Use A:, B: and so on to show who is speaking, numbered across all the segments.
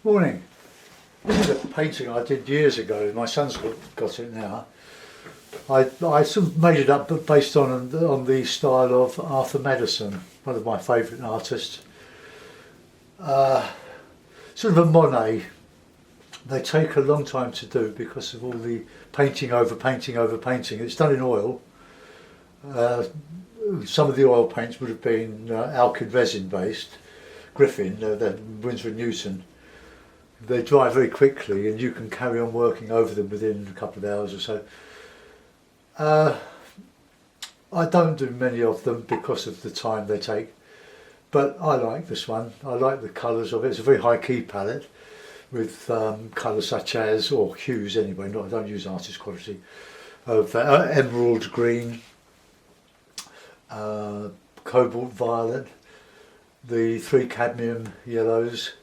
A: Morning. This is a painting I did years ago. My son's got it now. I sort of made it up but based on the style of Arthur Madison, one of my favourite artists. Sort of a Monet. They take a long time to do because of all the painting over painting over painting. It's done in oil. Some of the oil paints would have been alkyd resin based. Griffin, the Winsor & Newton. They dry very quickly and you can carry on working over them within a couple of hours or so. I don't do many of them because of the time they take, but I like this one. I like the colours of it. It's a very high key palette with colours such as, or hues anyway, I don't use artist quality, of emerald green, cobalt violet, the 3 cadmium yellows.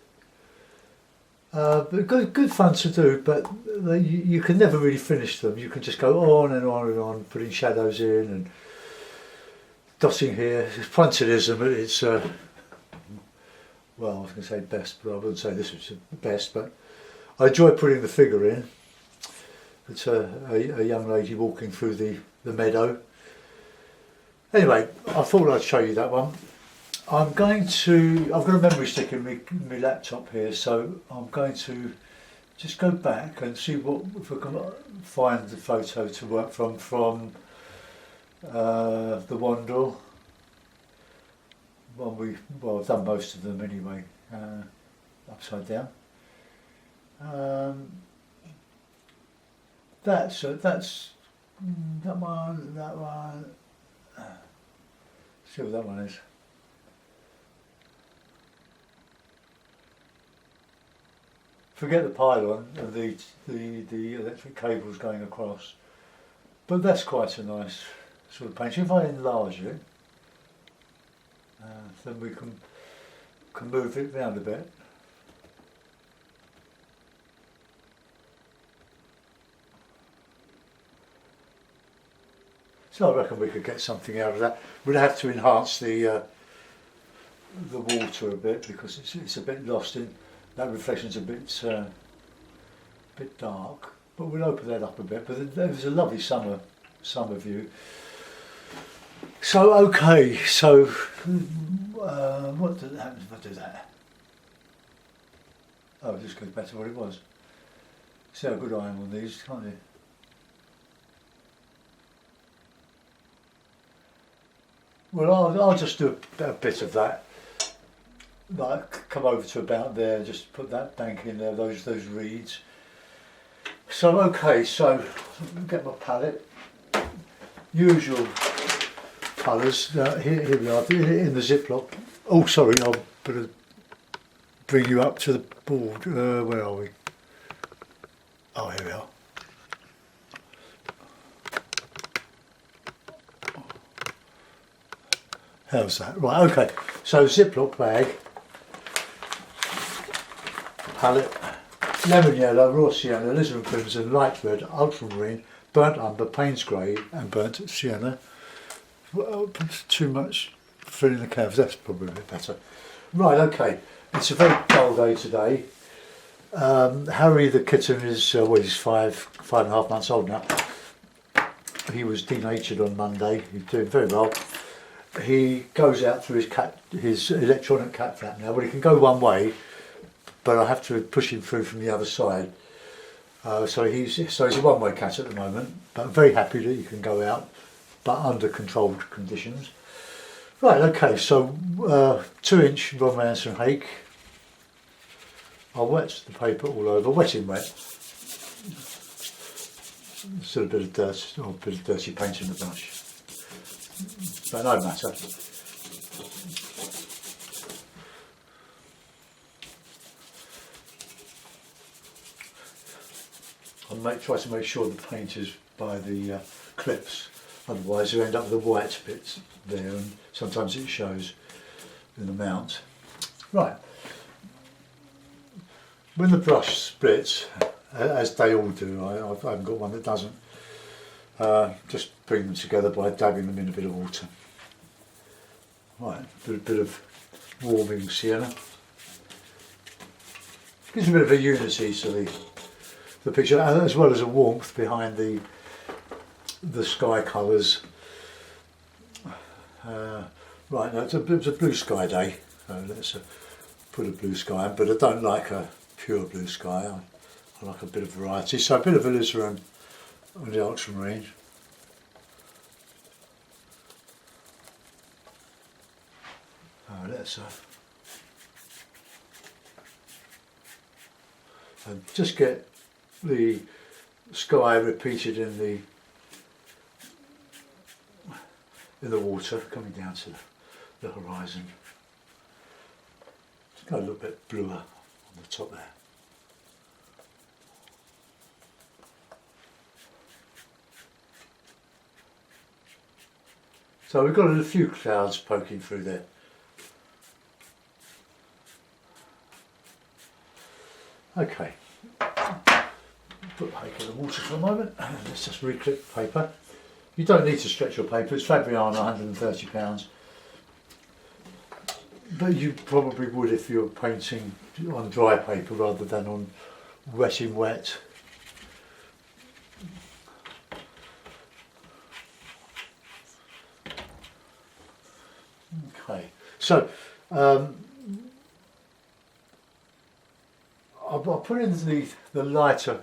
A: But good fun to do, but you can never really finish them. You can just go on and on and on, putting shadows in and dotting here. It's pointillism at its, well, I was going to say best, but I wouldn't say this was the best, but I enjoy putting the figure in. It's a young lady walking through the meadow. Anyway, I thought I'd show you that one. I've got a memory stick in my laptop here, so I'm going to just go back and see if I can find the photo to work from the Wandle. Well, I've done most of them anyway, upside down. That one. See what that one is. Forget the pylon and the electric cables going across, but that's quite a nice sort of painting. If I enlarge it, then we can move it round a bit. So I reckon we could get something out of that. We'd have to enhance the water a bit because it's a bit lost in. That reflection's a bit dark, but we'll open that up a bit. But there was a lovely summer view. So okay, so what happens if I do that? Oh, it just goes back to what it was. See how good I am on these, can't you? Well, I'll just do a bit of that. Like come over to about there, just put that bank in there, those reeds. So okay, so get my palette. Usual colours. Here we are in the Ziploc. Oh, sorry, I'll better bring you up to the board. Where are we? Oh, here we are. How's that? Right, okay. So Ziploc bag. Palette, lemon yellow, raw sienna, alizarin crimson, light red, ultramarine, burnt umber, Payne's grey and burnt sienna. Well, too much filling the canvas, that's probably a bit better. Right, okay, it's a very dull day today. Harry the kitten is, well, he's five and a half months old now. He was denatured on Monday, he's doing very well. He goes out through his electronic cat flap now. Well, he can go one way, but I have to push him through from the other side. So he's a one-way cat at the moment, but I'm very happy that he can go out, but under controlled conditions. Right, okay, so 2-inch Ron Ransom hake. I'll wet the paper all over, wet in wet. Still a bit of dirt, or a bit of dirty paint in the brush. But no matter. I'll try to make sure the paint is by the clips, otherwise you end up with the white bits there and sometimes it shows in the mount. Right, when the brush splits, as they all do, I haven't got one that doesn't, just bring them together by dabbing them in a bit of water. Right, a bit of warming sienna. gives a bit of a unity to the picture, and as well as a warmth behind the sky colours. Right, now it was a blue sky day, so let's put a blue sky in, but I don't like a pure blue sky. I like a bit of variety, so a bit of alizarin on the ultramarine. Let's and just get the sky repeated in the water, coming down to the horizon. Just go a little bit bluer on the top there. So we've got a few clouds poking through there. Okay, put paper in the water for a moment, and let's just reclip the paper. You don't need to stretch your paper, it's Fabriano, £130, but you probably would if you're painting on dry paper rather than on wet in wet. Okay, so I'll put in the lighter.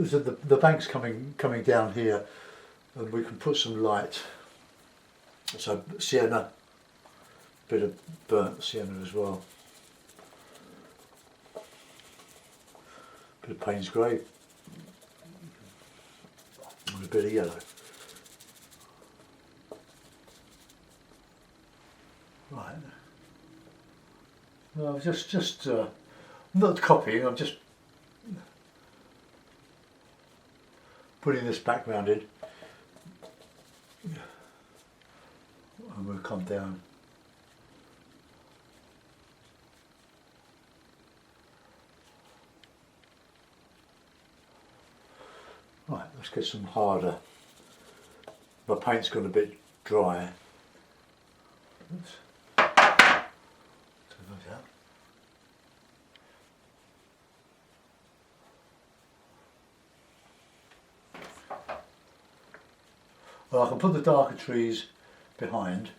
A: So the bank's coming down here, and we can put some light. So sienna, bit of burnt sienna as well, bit of Payne's grey, and a bit of yellow. Right. No, just not copying. I'm just putting this background in, and we'll come down. Right, let's get some harder. My paint's gone a bit dry. Oops. Well, I can put the darker trees behind.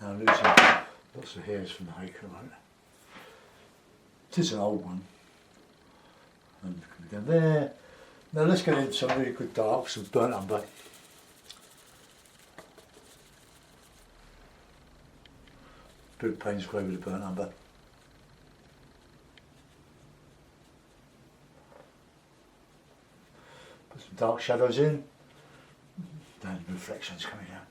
A: Now I'm losing lots of hairs from the acre, right? It is an old one. And down there. Now let's get into some really good darks, some burnt umber. Bit of Payne's grey with a burnt umber. Put some dark shadows in. Then reflections coming out.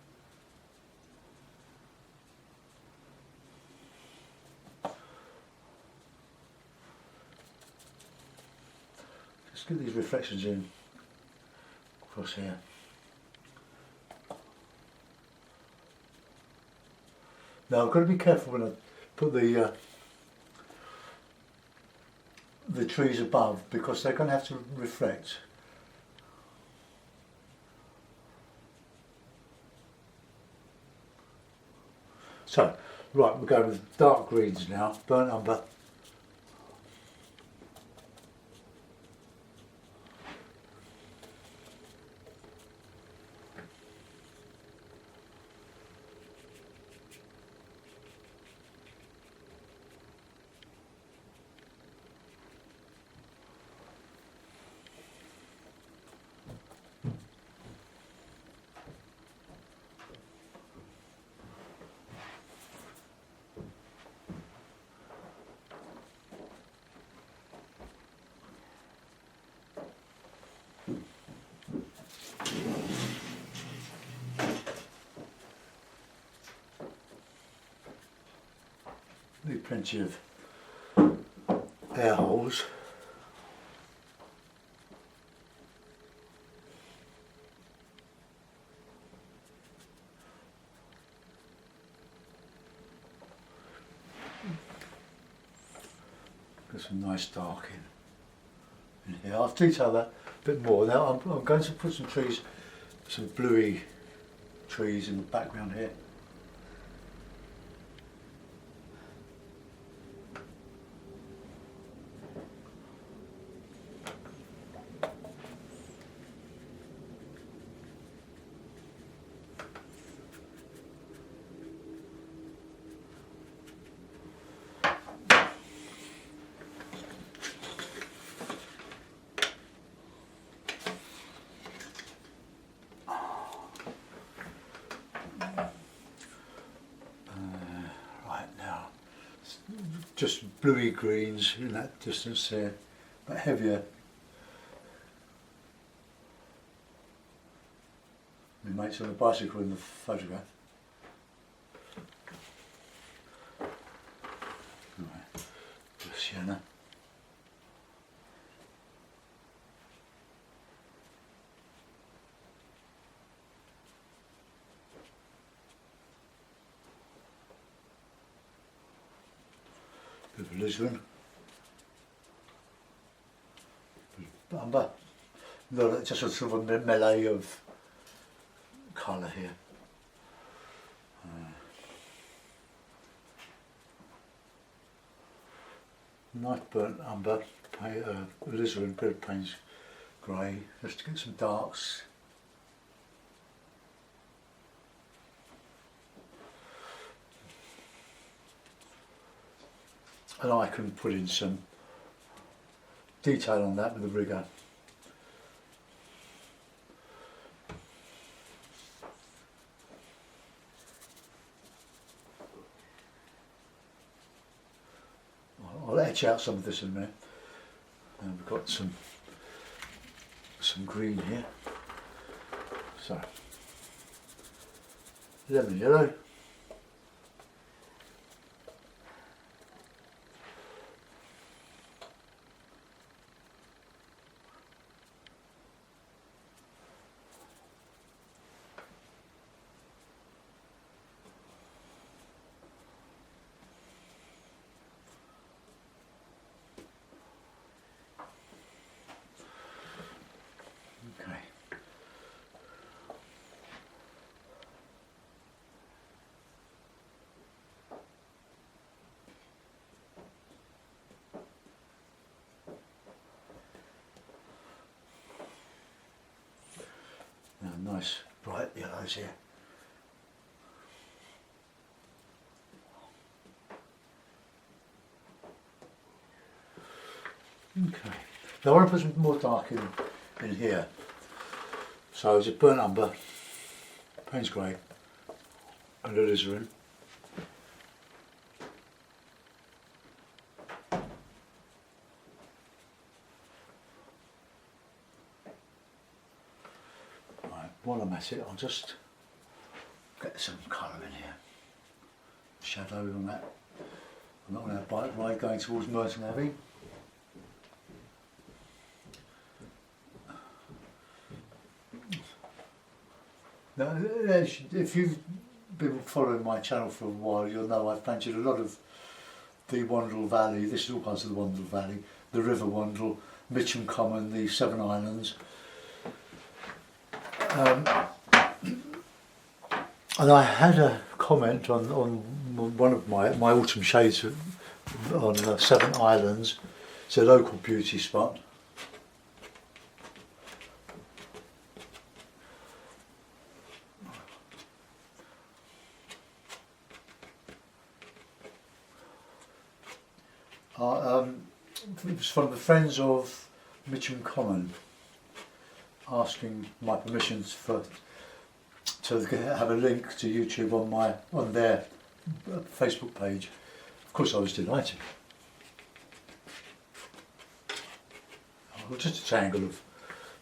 A: Just get these reflections in across here. Now I've got to be careful when I put the trees above, because they're going to have to reflect. So, right, we're going with dark greens now, burnt umber. Need plenty of air holes. Got some nice dark in here. I'll detail that a bit more. Now I'm going to put some trees, some bluey trees in the background here. just bluey greens in that distance there, but heavier. My mate's on a bicycle in the photograph. Right. Sienna. Bit of alizarin. Bit of amber. No, just a sort of a melee of colour here. Nice burnt umber, alizarin, bit of Payne's grey, just to get some darks. And I can put in some detail on that with the rigger. I'll etch out some of this in a minute. And we've got some green here. So, lemon yellow. Nice bright yellows here. Okay, now I want to put some more dark in here. So it's a burnt umber, Payne's grey, and alizarin. While I'm at it, I'll just get some colour in here. Shadow on that. I'm not on our bike ride going towards Merton Abbey. Now, if you've been following my channel for a while, you'll know I've painted a lot of the Wandle Valley. This is all parts of the Wandle Valley, the River Wandle, Mitcham Common, the Seven Islands. And I had a comment on one of my autumn shades on Seven Islands. It's a local beauty spot. It was from the friends of Mitcham Common, asking my permissions to have a link to YouTube on their Facebook page. Of course, I was delighted. Just a triangle of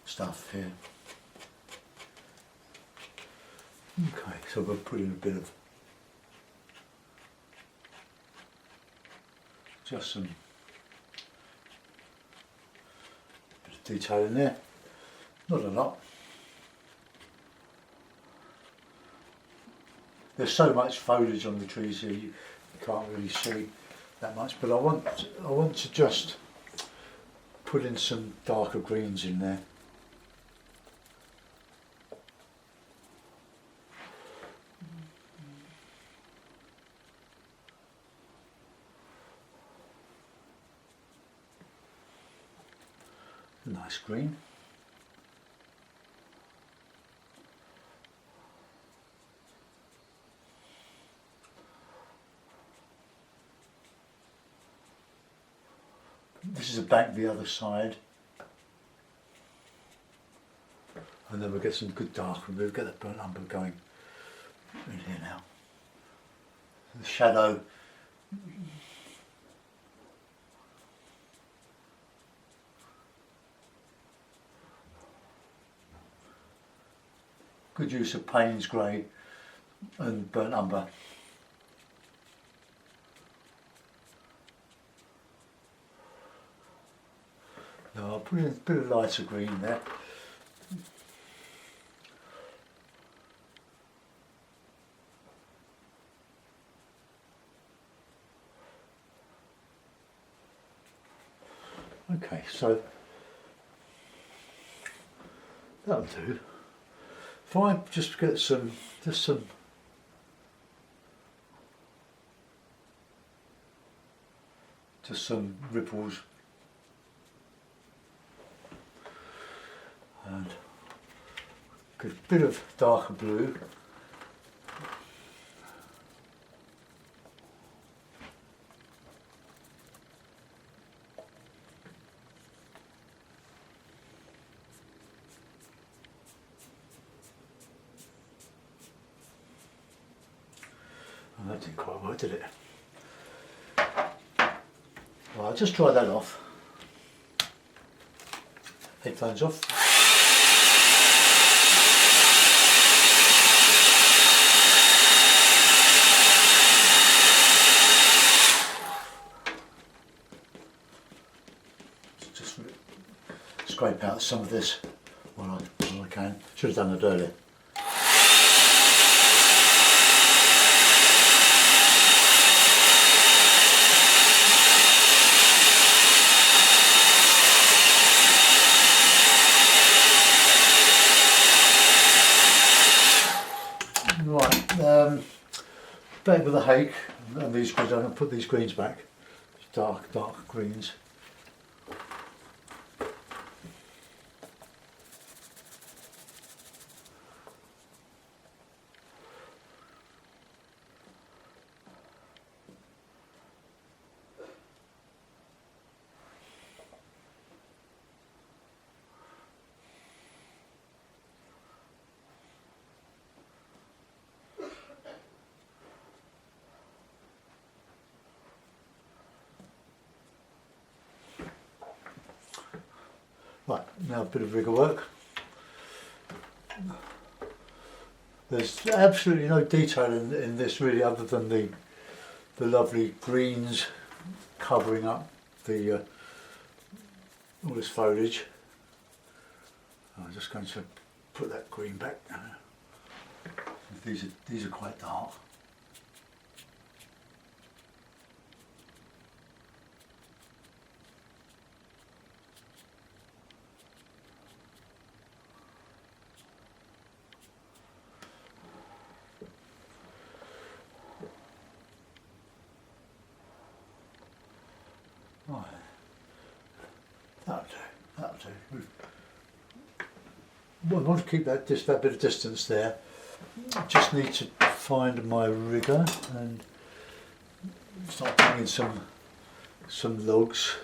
A: stuff here. Okay, so we'll put in a bit of just some bit of detail in there. Not a lot. There's so much foliage on the trees here, you can't really see that much. But I want to just put in some darker greens in there. Nice green. This is a bank the other side, and then we'll get some good dark and we'll get that burnt umber going in here now. The shadow good use of Payne's grey and burnt umber. Now I'll put in a bit of lighter green there. Okay, so that'll do. If I just get some ripples and get a bit of darker blue. Oh, that didn't quite work, did it? Well, I'll just dry that off. Headphones off. Just scrape out some of this while I can. Should have done it earlier. Right, back with the hake and these greens. I'm going to put these greens back. Dark greens. Right, now a bit of rigger work. There's absolutely no detail in this really, other than the lovely greens covering up the all this foliage. I'm just going to put that green back. These are quite dark. Right, that'll do. Well, I want to keep that bit of distance there. I just need to find my rigger and start bringing some logs.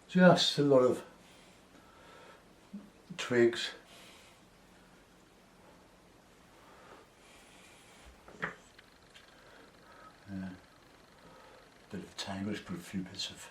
A: Just a lot of twigs. Yeah. Bit of tangle, just put a few bits of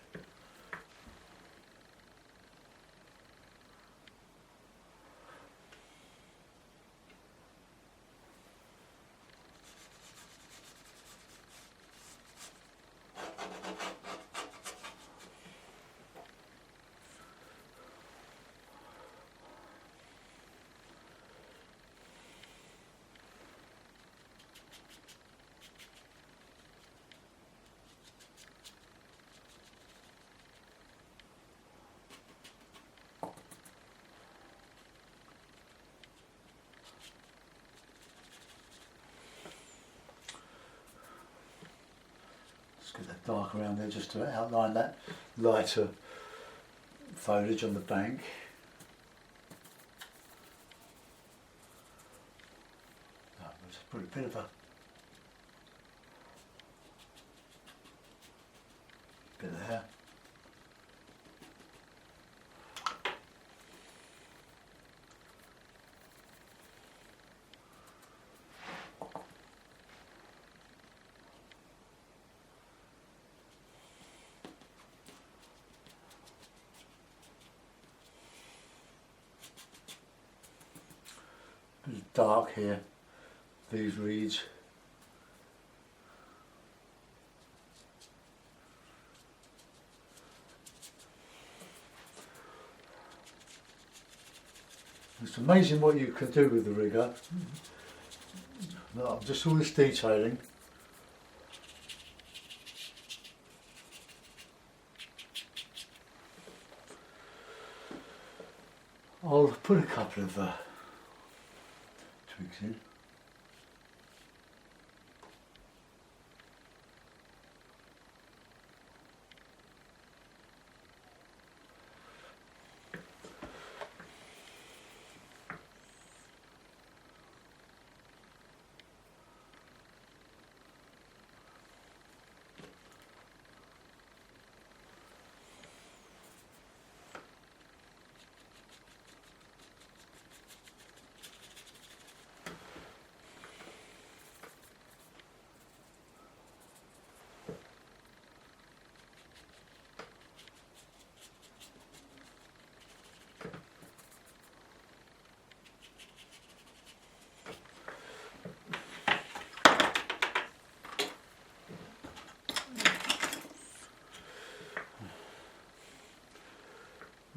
A: get that dark around there just to outline that lighter foliage on the bank. Just put a bit of there. dark here, these reeds. It's amazing what you can do with the rigger. No, just all this detailing. I'll put a couple of twigs in.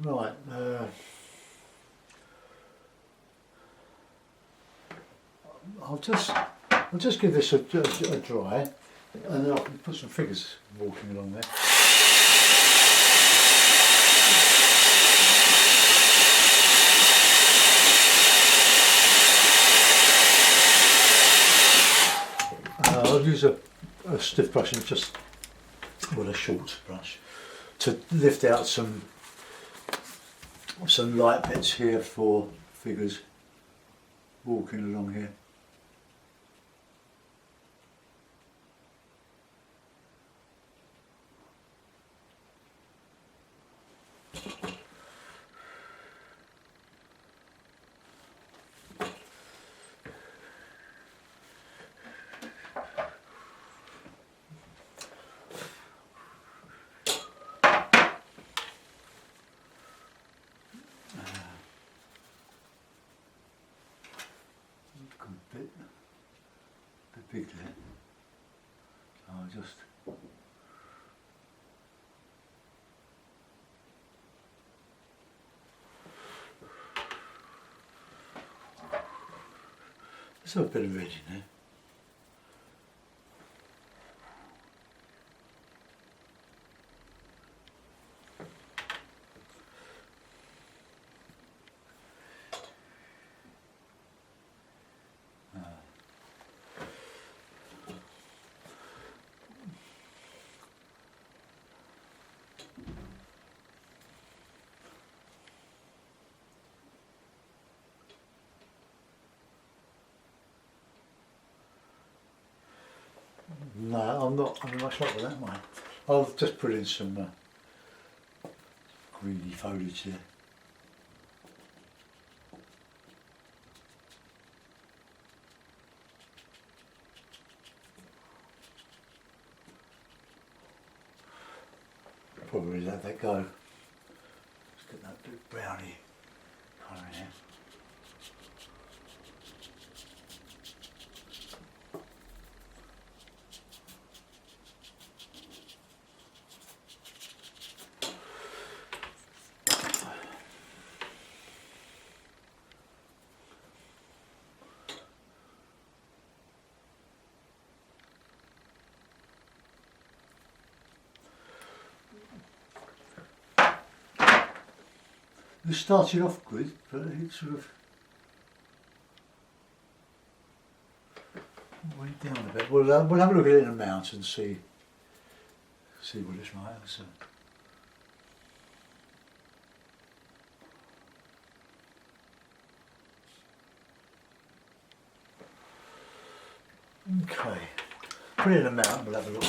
A: Right, I'll just give this a dry, and then I can put some figures walking along there. I'll use a stiff brush and just, well, a short brush to lift out some light bits here for figures walking along here. Bit big there. I'll just let's have a bit of red in there. No, I'm not having much luck with that one. I'll just put in some greeny foliage there. Probably let that go. Let's get that bit browny colour in here. It started off good, but it sort of went down a bit. We'll have a look at it in a mount and see what it's like. So. Okay, put it in a mount and we'll have a look.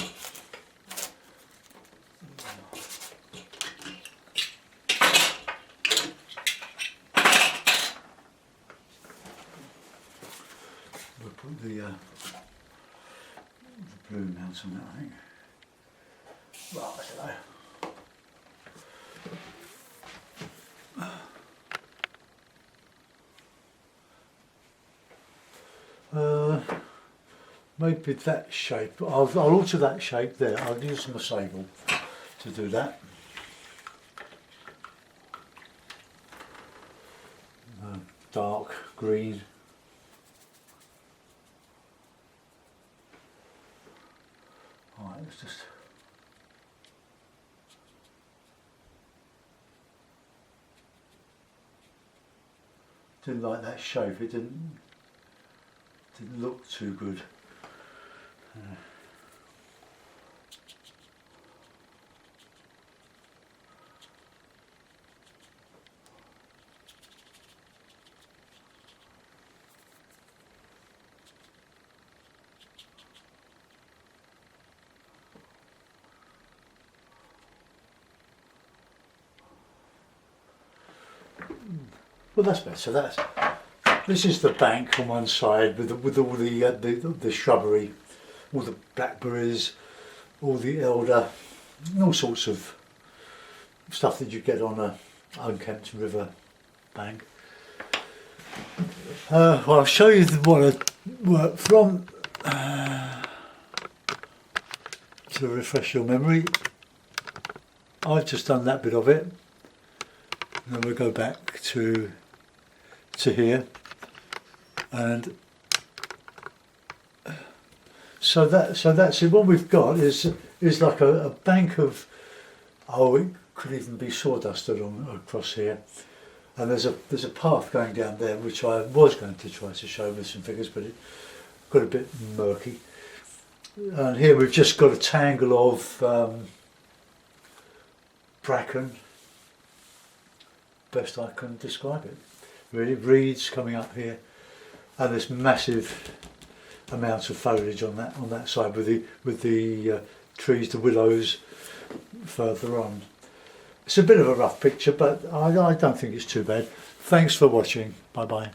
A: We'll put the blue mount on that, I think. Right, I don't know. maybe that shape. I'll alter that shape there. I'll use my sable to do that. Dark green. Alright, let's just didn't like that shape. It didn't look too good. Well, that's better. This is the bank on one side with all the shrubbery, all the blackberries, all the elder, and all sorts of stuff that you get on a unkempt river bank. Well, I'll show you what I work from to refresh your memory. I've just done that bit of it. And then we'll go back to here, and so that's it. What we've got is like a bank of, oh, it could even be sawdust across here, and there's a path going down there which I was going to try to show with some figures, but it got a bit murky. And here we've just got a tangle of bracken, best I can describe it. Really, reeds coming up here, and this massive amount of foliage on that side with the trees, the willows further on. It's a bit of a rough picture, but I don't think it's too bad. Thanks for watching. Bye bye.